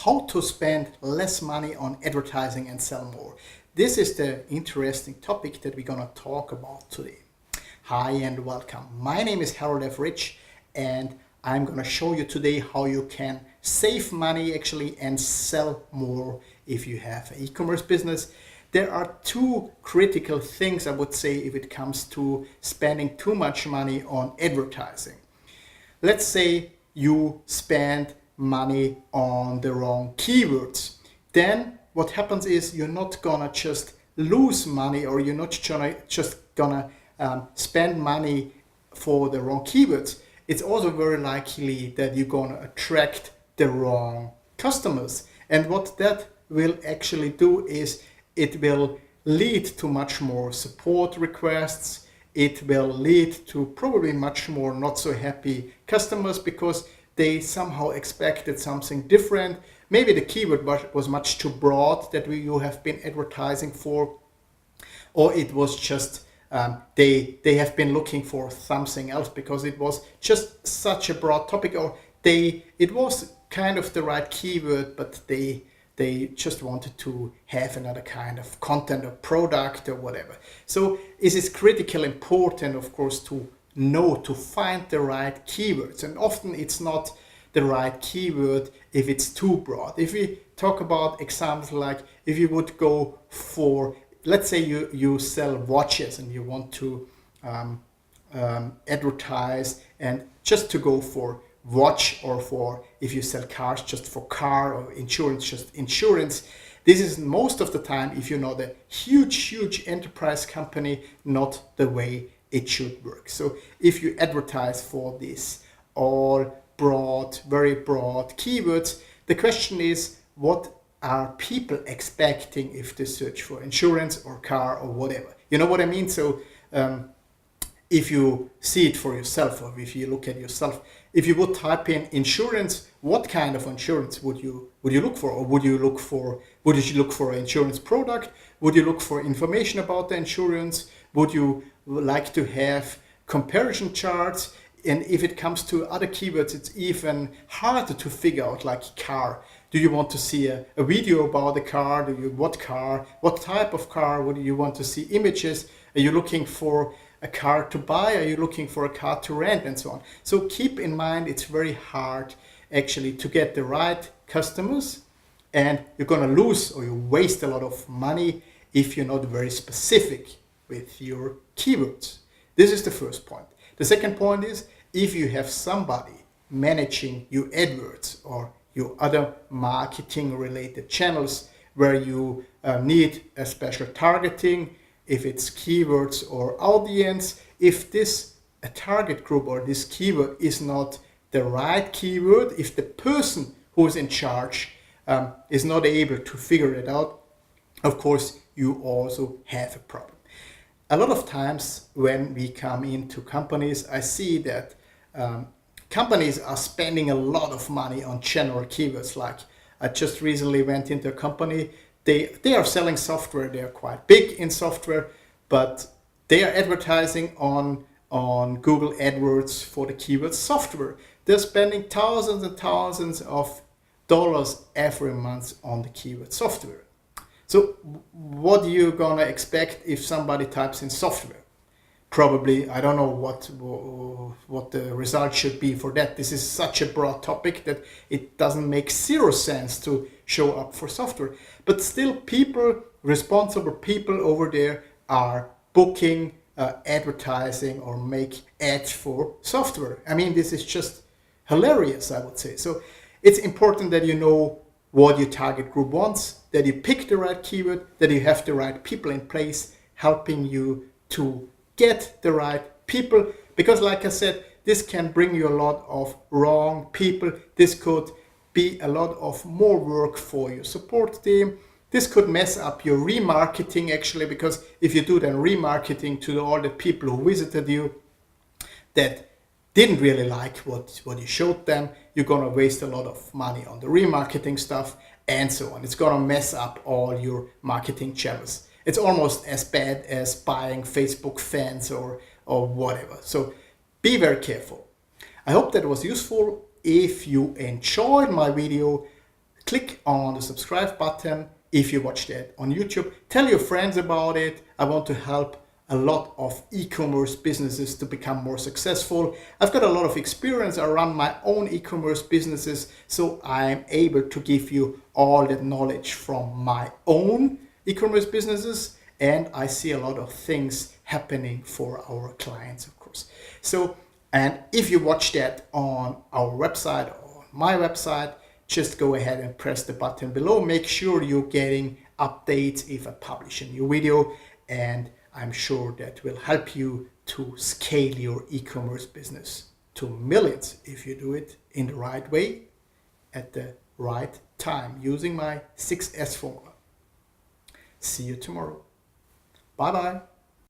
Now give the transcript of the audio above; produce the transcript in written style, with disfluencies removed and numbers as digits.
how to spend less money on advertising and sell more. This is the interesting topic that we're gonna talk about today. Hi and welcome. My name is Harold F. Rich and I'm gonna show you today how you can save money actually and sell more if you have an e-commerce business. There are two critical things I would say if it comes to spending too much money on advertising. Let's say you spend money on the wrong keywords. Then what happens is you're not gonna just lose money, or you're not just gonna spend money for the wrong keywords. It's also very likely that you're gonna attract the wrong customers. And what that will actually do is it will lead to much more support requests. It will lead to probably much more not so happy customers because they somehow expected something different. Maybe the keyword was much too broad that you have been advertising for, or it was just they have been looking for something else because it was just such a broad topic, or it was kind of the right keyword, but they just wanted to have another kind of content or product or whatever. So it is critically important, of course, to find the right keywords. And often it's not the right keyword if it's too broad. If we talk about examples like if you would go for, let's say you sell watches and you want to advertise and just to go for watch, or for if you sell cars just for car, or insurance just insurance. This is most of the time, if you're not a huge enterprise company, not the way it should work. So if you advertise for this all broad, very broad keywords, the question is, what are people expecting if they search for insurance or car or whatever? You know what I mean? So if you see it for yourself, or if you look at yourself, if you would type in insurance, what kind of insurance would you look for? Or would you look for an insurance product? Would you look for information about the insurance? Would you like to have comparison charts? And if it comes to other keywords, it's even harder to figure out, like car. Do you want to see a video about the car? What car? What type of car? Would you want to see images? Are you looking for a car to buy? Are you looking for a car to rent, and so on? So keep in mind, it's very hard actually to get the right customers, and you're gonna lose or you waste a lot of money if you're not very specific with your keywords. This is the first point. The second point is, if you have somebody managing your AdWords or your other marketing related channels where you need a special targeting, if it's keywords or audience, if this a target group or this keyword is not the right keyword, if the person who is in charge is not able to figure it out, of course you also have a problem. A lot of times when we come into companies, I see that companies are spending a lot of money on general keywords. Like I just recently went into a company. They are selling software. They are quite big in software, but they are advertising on Google AdWords for the keyword software. They're spending thousands and thousands of dollars every month on the keyword software. So what are you gonna expect if somebody types in software? Probably, I don't know what the result should be for that. This is such a broad topic that it doesn't make zero sense to show up for software. But still, responsible people over there are booking, advertising, or make ads for software. I mean, this is just hilarious, I would say. So it's important that you know what your target group wants, that you pick the right keyword, that you have the right people in place helping you to get the right people. Because like I said, this can bring you a lot of wrong people. This could be a lot of more work for your support team. This could mess up your remarketing actually, because if you do then remarketing to all the people who visited you that didn't really like what you showed them, you're gonna waste a lot of money on the remarketing stuff and so on. It's gonna mess up all your marketing channels. It's almost as bad as buying Facebook fans or whatever. So be very careful. I hope that was useful. If you enjoyed my video, click on the subscribe button if you watch that on YouTube. Tell your friends about it. I want to help a lot of e-commerce businesses to become more successful. I've got a lot of experience. I run my own e-commerce businesses, so I'm able to give you all that knowledge from my own e-commerce businesses, and I see a lot of things happening for our clients, of course. So, and if you watch that on our website or on my website, just go ahead and press the button below. Make sure you're getting updates if I publish a new video, and I'm sure that will help you to scale your e-commerce business to millions if you do it in the right way at the right time using my 6S formula. See you tomorrow. Bye bye.